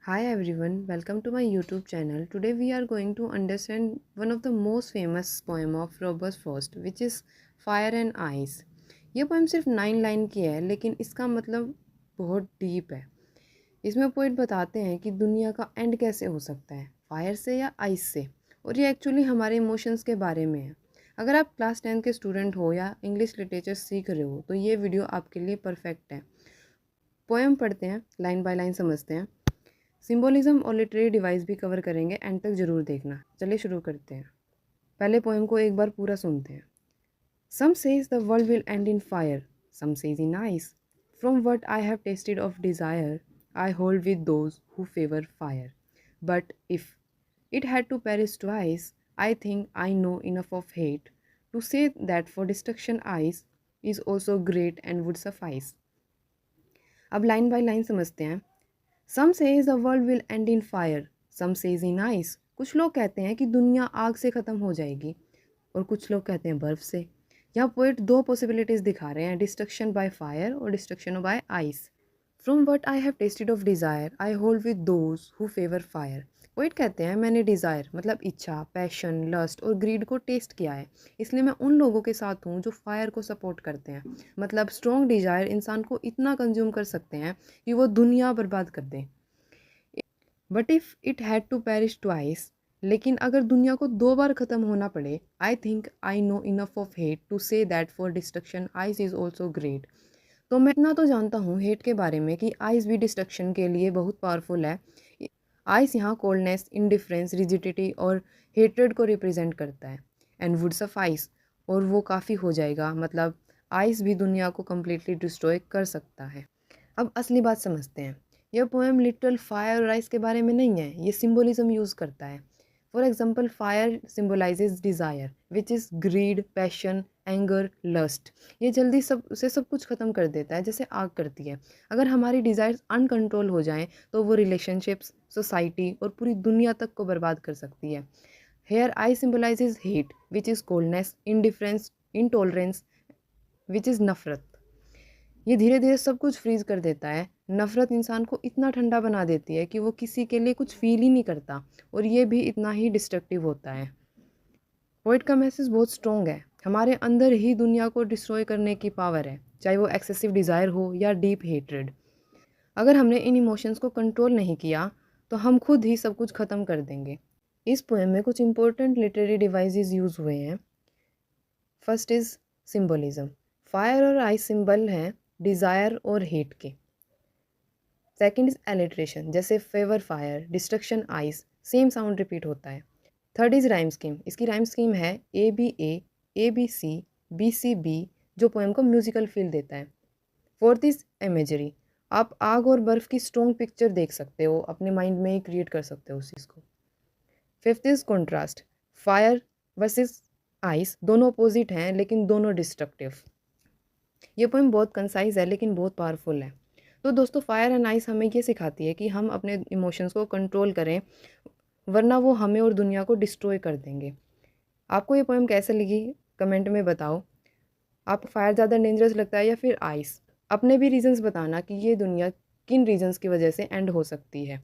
Hi everyone, welcome to my YouTube channel. Today we are going to understand one of the most famous poem of Robert Frost, which is Fire and Ice. ये poem सिर्फ 9 line की है, लेकिन इसका मतलब बहुत deep है। इसमें पोइट बताते हैं कि दुनिया का एंड कैसे हो सकता है, फायर से या आइस से, और ये एक्चुअली हमारे इमोशंस के बारे में है। अगर आप क्लास 10 के स्टूडेंट हो या इंग्लिश लिटरेचर सीख रहे हो तो ये वीडियो आपके लिए परफेक्ट है। पोएम पढ़ते हैं, लाइन बाय लाइन समझते हैं। सिंबोलिज्म और लिटरेरी डिवाइस भी कवर करेंगे, एंड तक ज़रूर देखना। चलिए शुरू करते हैं। पहले पोएम को एक बार पूरा सुनते हैं। Some says the world will end in fire, some says in ice, from what I have tasted of desire I hold with those who favour fire, but if it had to perish twice, I think I know enough of hate to say that for destruction ice is also great and would suffice. अब line by line समझते हैं। Some says the world will end in fire, some says in ice. कुछ लोग कहते हैं कि दुनिया आग से ख़त्म हो जाएगी, और कुछ लोग कहते हैं बर्फ़ से। यहाँ पोइट दो पॉसिबिलिटीज़ दिखा रहे हैं, डिस्ट्रक्शन बाय फायर और destruction by ice. From what I have tasted of desire I hold with those who favour fire. Poet कहते हैं मैंने डिज़ायर मतलब इच्छा, पैशन, लस्ट और ग्रीड को टेस्ट किया है, इसलिए मैं उन लोगों के साथ हूँ जो फायर को सपोर्ट करते हैं। मतलब स्ट्रॉन्ग डिज़ायर इंसान को इतना कंज्यूम कर सकते हैं कि वो दुनिया बर्बाद कर दें। But if it had to perish twice, लेकिन अगर दुनिया को 2 बार ख़त्म होना पड़े, I think I know enough of hate to say that for destruction ice is also great. तो मैं इतना तो जानता हूँ हेट के बारे में कि आइस भी डिस्ट्रक्शन के लिए बहुत पावरफुल है। आइस यहाँ कोल्डनेस, इंडिफरेंस, रिजिडिटी और हेट्रेड को रिप्रेजेंट करता है। एंड वुड सफाइस, और वो काफ़ी हो जाएगा, मतलब आइस भी दुनिया को कम्प्लीटली डिस्ट्रॉय कर सकता है। अब असली बात समझते हैं। यह पोएम लिटरल फायर और आइस के बारे में नहीं है, ये सिंबोलिज्म यूज़ करता है। For example, fire symbolizes desire which is greed, passion, anger, lust. ये जल्दी सब कुछ ख़त्म कर देता है, जैसे आग करती है। अगर हमारी डिज़ायर्स अनकंट्रोल हो जाएं तो वो रिलेशनशिप्स, सोसाइटी और पूरी दुनिया तक को बर्बाद कर सकती है। Here I symbolises hate which is coldness, indifference, intolerance which is नफरत। ये धीरे धीरे सब कुछ फ्रीज कर देता है। नफ़रत इंसान को इतना ठंडा बना देती है कि वो किसी के लिए कुछ फील ही नहीं करता, और ये भी इतना ही डिस्ट्रक्टिव होता है। पोइट का मैसेज बहुत स्ट्रॉन्ग है। हमारे अंदर ही दुनिया को डिस्ट्रॉय करने की पावर है, चाहे वो एक्सेसिव डिज़ायर हो या डीप हेट्रेड। अगर हमने इन इमोशंस को कंट्रोल नहीं किया तो हम खुद ही सब कुछ ख़त्म कर देंगे। इस पोएम में कुछ इंपॉर्टेंट लिटरेरी डिवाइसेस यूज़ हुए हैं। First is symbolism. फायर और आइस सिंबल हैं डिज़ायर और हेट के। सेकंड इज एलिट्रेशन, जैसे favour fire, destruction ice, same sound repeat होता है। Third is rhyme scheme. इसकी राइम स्कीम है A B C, B C B, जो पोएम को म्यूजिकल फील देता है। Fourth is imagery. आप आग और बर्फ़ की स्ट्रॉन्ग पिक्चर देख सकते हो, अपने माइंड में ही क्रिएट कर सकते हो उस चीज़ को। Fifth is contrast. Fire versus ice दोनों अपोजिट हैं, लेकिन दोनों डिस्ट्रक्टिव। ये पोएम बहुत कंसाइज है लेकिन बहुत पावरफुल है। तो दोस्तों, फायर एंड आइस हमें ये सिखाती है कि हम अपने इमोशंस को कंट्रोल करें, वरना वो हमें और दुनिया को डिस्ट्रॉय कर देंगे। आपको ये पोएम कैसे लगी, कमेंट में बताओ। आपको फायर ज़्यादा डेंजरस लगता है या फिर आइस? अपने भी रीजंस बताना कि ये दुनिया किन रीजंस की वजह से एंड हो सकती है।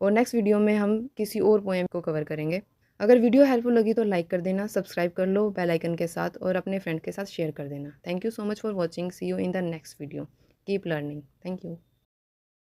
और नेक्स्ट वीडियो में हम किसी और पोएम को कवर करेंगे। अगर वीडियो हेल्पफुल लगी तो लाइक कर देना, सब्सक्राइब कर लो बेल आइकन के साथ, और अपने फ्रेंड के साथ शेयर कर देना। Thank you so much for watching. See you in the next video. Keep learning. Thank you.